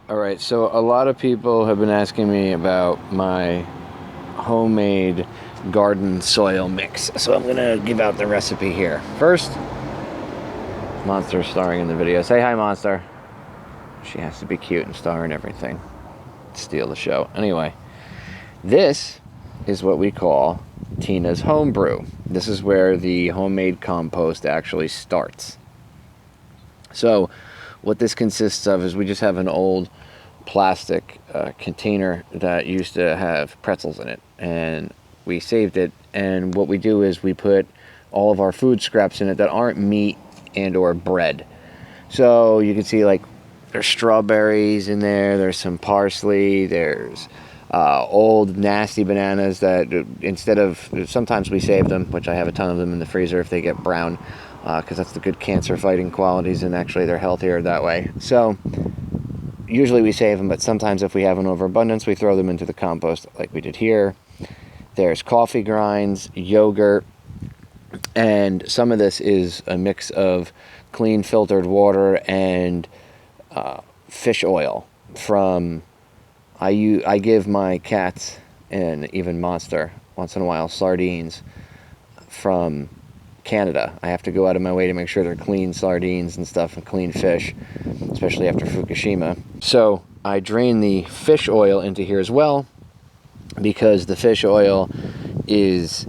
Alright, so a lot of people have been asking me about my homemade garden soil mix. So I'm going to give out the recipe here. First, Monster starring in the video. Say hi, Monster. She has to be cute and star in everything. Steal the show. Anyway, this is what we call Tina's homebrew. This is where the homemade compost actually starts. So what this consists of is we just have an old plastic container that used to have pretzels in it, and we saved it, and what we do is we put all of our food scraps in it that aren't meat and or bread. So you can see, like, there's strawberries in there, there's some parsley, there's old nasty bananas that instead of, sometimes we save them, which I have a ton of them in the freezer if they get brown, because that's the good cancer fighting qualities, and actually they're healthier that way. So usually we save them, but sometimes if we have an overabundance, we throw them into the compost like we did here. There's coffee grinds, yogurt, and some of this is a mix of clean filtered water and fish oil from, I give my cats and even Monster once in a while sardines from Canada. I have to go out of my way to make sure they're clean sardines and stuff and clean fish, especially after Fukushima. So I drain the fish oil into here as well, because the fish oil is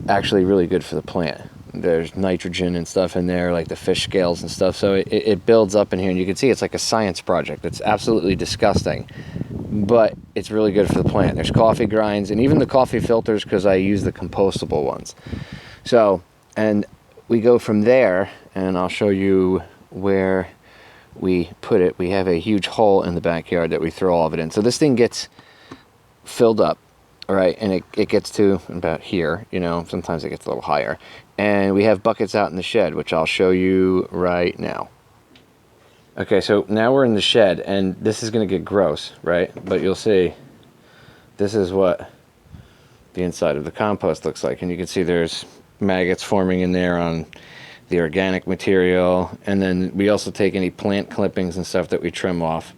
actually really good for the plant. There's nitrogen and stuff in there, like the fish scales and stuff, so it builds up in here, and you can see it's like a science project. It's absolutely disgusting, but it's really good for the plant. There's coffee grinds and even the coffee filters, because I use the compostable ones. So, and we go from there, and I'll show you where we put it. We have a huge hole in the backyard that we throw all of it in. So this thing gets filled up, all right, and it gets to about here, you know, sometimes it gets a little higher. And we have buckets out in the shed, which I'll show you right now. Okay, so now we're in the shed, and this is going to get gross, right? But you'll see, this is what the inside of the compost looks like. And you can see there's maggots forming in there on the organic material. And then we also take any plant clippings and stuff that we trim off,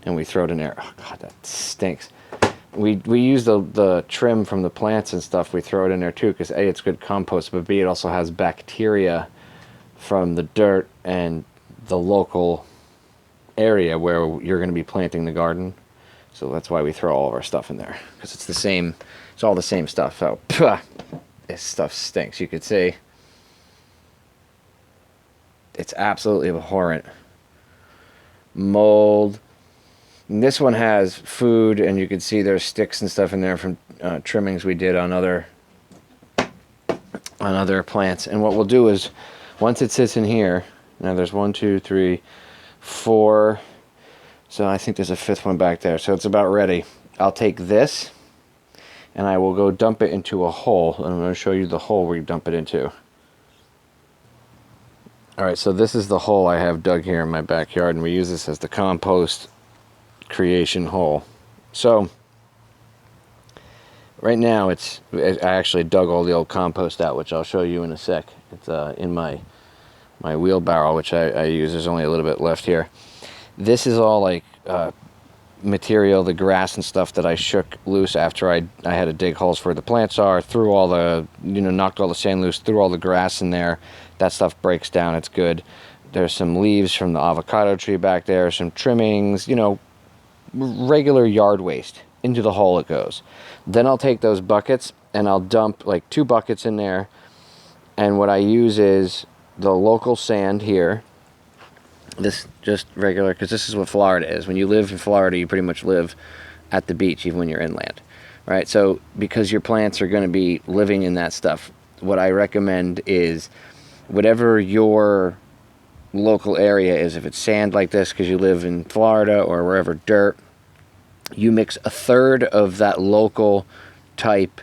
and we throw it in there. Oh, God, that stinks. We use the trim from the plants and stuff. We throw it in there too, because A, it's good compost, but B, it also has bacteria from the dirt and the local area where you're going to be planting the garden. So that's why we throw all of our stuff in there, because it's the same, it's all the same stuff. So this stuff stinks. You could see it's absolutely abhorrent. Mold. And this one has food, and you can see there's sticks and stuff in there from trimmings we did on other plants. And what we'll do is, once it sits in here, now there's 1, 2, 3, 4, so I think there's a 5th one back there, so it's about ready. I'll take this and I will go dump it into a hole, and I'm going to show you the hole we dump it into. Alright, so this is the hole I have dug here in my backyard, and we use this as the compost creation hole. So right now I actually dug all the old compost out, which I'll show you in a sec. It's in my wheelbarrow, which I use. There's only a little bit left here. This is all like material, the grass and stuff that I shook loose after I had to dig holes where the plants are, threw all the, knocked all the sand loose, threw all the grass in there. That stuff breaks down, it's good. There's some leaves from the avocado tree back there, some trimmings, regular yard waste. Into the hole it goes. Then I'll take those buckets and I'll dump like 2 buckets in there, and what I use is the local sand here. This just regular, because this is what Florida is. When you live in Florida, you pretty much live at the beach, even when you're inland, right? So because your plants are going to be living in that stuff, what I recommend is whatever your local area is, if it's sand like this because you live in Florida, or wherever dirt, you mix 1/3 of that local type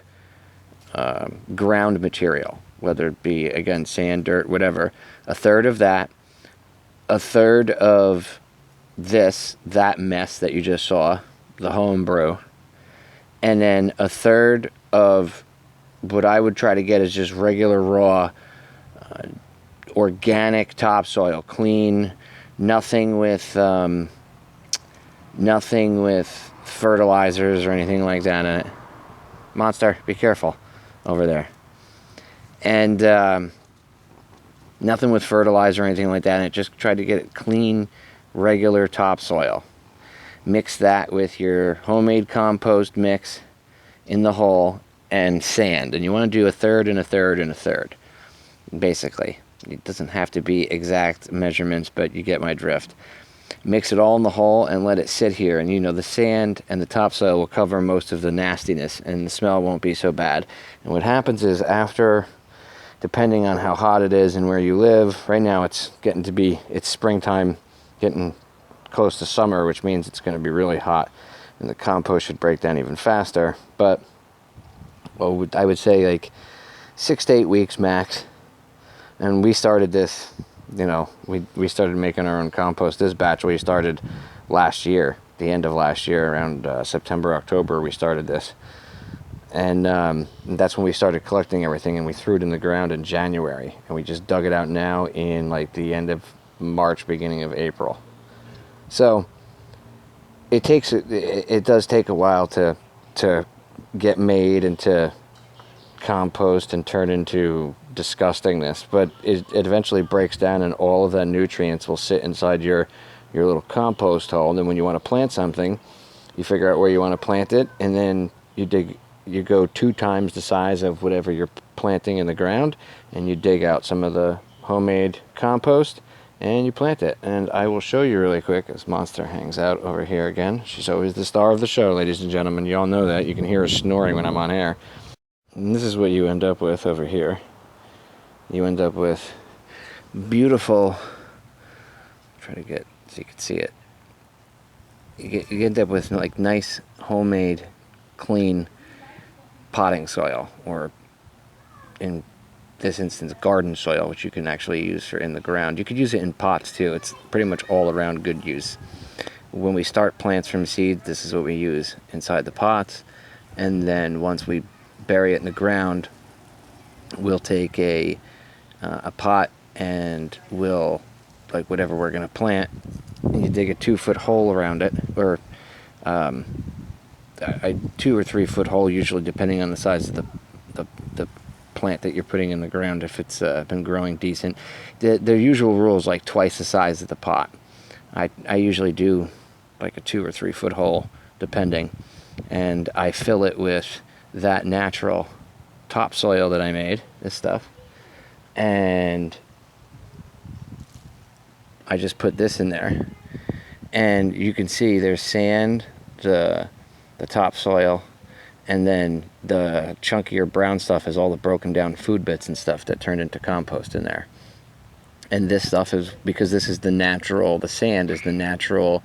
ground material, whether it be, again, sand, dirt, whatever. 1/3 of that, 1/3 of that mess that you just saw, the home brew, and then 1/3 of what I would try to get is just regular raw organic topsoil, clean, nothing with Nothing with fertilizers or anything like that in it. Monster, be careful over there. And nothing with fertilizer or anything like that. And it just tried to get it clean, regular topsoil. Mix that with your homemade compost mix in the hole and sand. And you want to do a third and a third and a third, basically. It doesn't have to be exact measurements, but you get my drift. Mix it all in the hole and let it sit here. And the sand and the topsoil will cover most of the nastiness and the smell won't be so bad. And what happens is after, depending on how hot it is and where you live, right now it's springtime, getting close to summer, which means it's going to be really hot and the compost should break down even faster. But I would say like 6 to 8 weeks max. And we started this, we started making our own compost. This batch we started last year, the end of last year, around September, October, we started this. And that's when we started collecting everything, and we threw it in the ground in January. And we just dug it out now in like the end of March, beginning of April. So it does take a while to get made and to compost and turn into disgustingness, but it eventually breaks down and all of that nutrients will sit inside your little compost hole. And then when you want to plant something, you figure out where you want to plant it, and then you go 2 times the size of whatever you're planting in the ground, and you dig out some of the homemade compost and you plant it. And I will show you really quick as Monster hangs out over here again. She's always the star of the show, ladies and gentlemen. You all know that. You can hear her snoring when I'm on air. And this is what you end up with over here. You end up with beautiful, try to get so you can see it. You end up with like nice homemade clean potting soil, or in this instance garden soil, which you can actually use for in the ground. You could use it in pots too. It's pretty much all around good use. When we start plants from seed, this is what we use inside the pots, and then once we bury it in the ground, we'll take a pot and we'll, like whatever we're going to plant, and you dig a 2-foot hole around it, or a 2 or 3 foot hole usually, depending on the size of the plant that you're putting in the ground. If it's been growing decent, the usual rule is like twice the size of the pot. I usually do like a 2 or 3 foot hole, depending, and I fill it with that natural topsoil that I made, this stuff, and I just put this in there, and you can see there's sand, the topsoil, and then the chunkier brown stuff is all the broken down food bits and stuff that turned into compost in there. And this stuff is, because this is the sand is the natural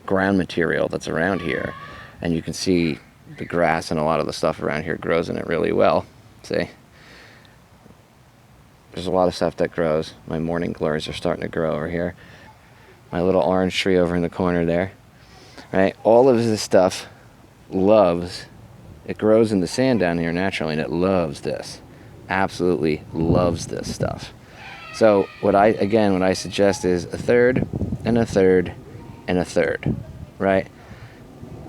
ground material that's around here, and you can see the grass and a lot of the stuff around here grows in it really well. See, there's a lot of stuff that grows. My morning glories are starting to grow over here. My little orange tree over in the corner there, right? All of this stuff it grows in the sand down here naturally, and it loves this, absolutely loves this stuff. So what I suggest is a third and a third and a third, right?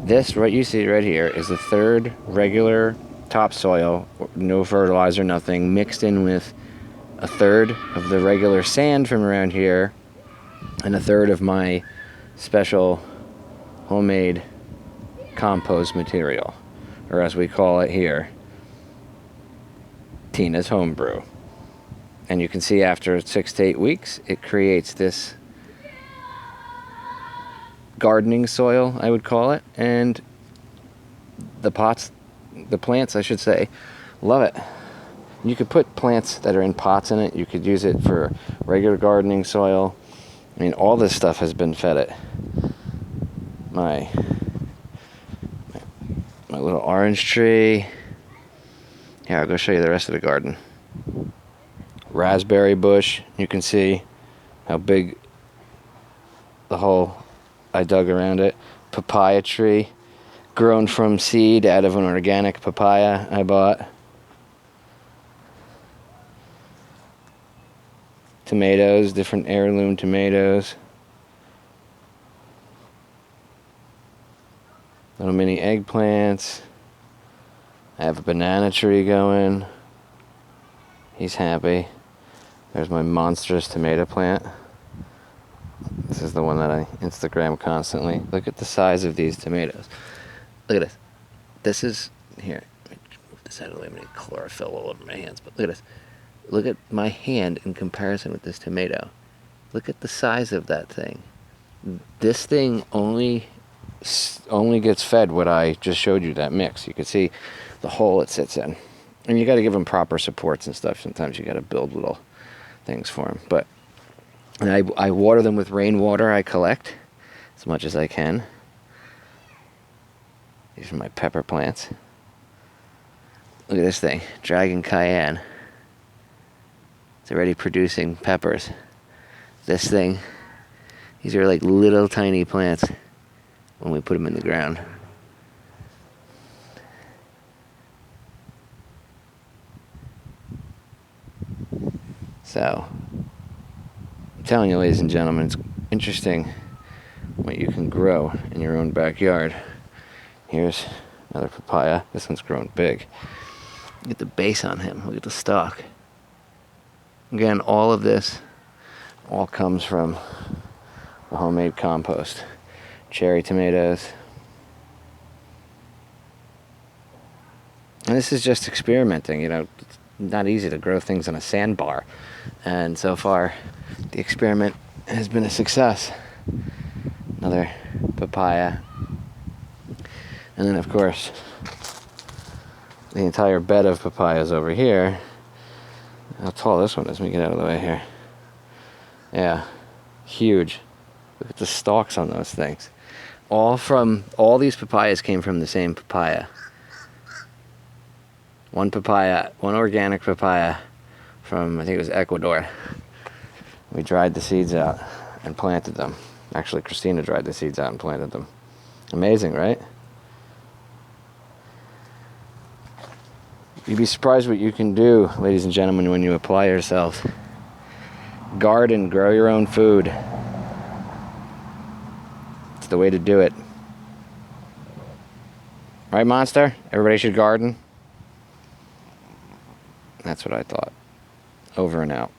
This, what you see right here, is a third regular topsoil, no fertilizer, nothing, mixed in with a third of the regular sand from around here, and a third of my special homemade compost material, or as we call it here, Tina's Homebrew. And you can see after 6 to 8 weeks, it creates this gardening soil, I would call it, and the plants, I should say, love it. You could put plants that are in pots in it. You could use it for regular gardening soil. I mean, all this stuff has been fed it. My little orange tree. Here, I'll go show you the rest of the garden. Raspberry bush. You can see how big the hole I dug around it. Papaya tree, grown from seed out of an organic papaya I bought. Tomatoes, different heirloom tomatoes. Little mini eggplants. I have a banana tree going. He's happy. There's my monstrous tomato plant. This is the one that I Instagram constantly. Look at the size of these tomatoes. Look at this. This is, here, let me move this out of the way. I'm going to chlorophyll all over my hands. But look at this. Look at my hand in comparison with this tomato. Look at the size of that thing. This thing only gets fed what I just showed you, that mix. You can see the hole it sits in. And you got to give them proper supports and stuff. Sometimes you got to build little things for them. But and I water them with rainwater I collect as much as I can. These are my pepper plants. Look at this thing, Dragon Cayenne. It's already producing peppers. This thing, these are like little tiny plants when we put them in the ground. So, I'm telling you, ladies and gentlemen, it's interesting what you can grow in your own backyard. Here's another papaya. This one's grown big. Look at the base on him. Look at the stalk. Again, all of this all comes from the homemade compost. Cherry tomatoes. And this is just experimenting, you know. It's not easy to grow things on a sandbar. And so far, the experiment has been a success. Another papaya. And then, of course, the entire bed of papayas over here. How tall this one is. Let me get out of the way here. Yeah, huge. Look at the stalks on those things. All these papayas came from the same papaya. One organic papaya from, I think it was Ecuador. We dried the seeds out and planted them. Actually, Christina dried the seeds out and planted them. Amazing, right? You'd be surprised what you can do, ladies and gentlemen, when you apply yourselves. Garden, grow your own food. It's the way to do it. Right, Monster? Everybody should garden? That's what I thought. Over and out.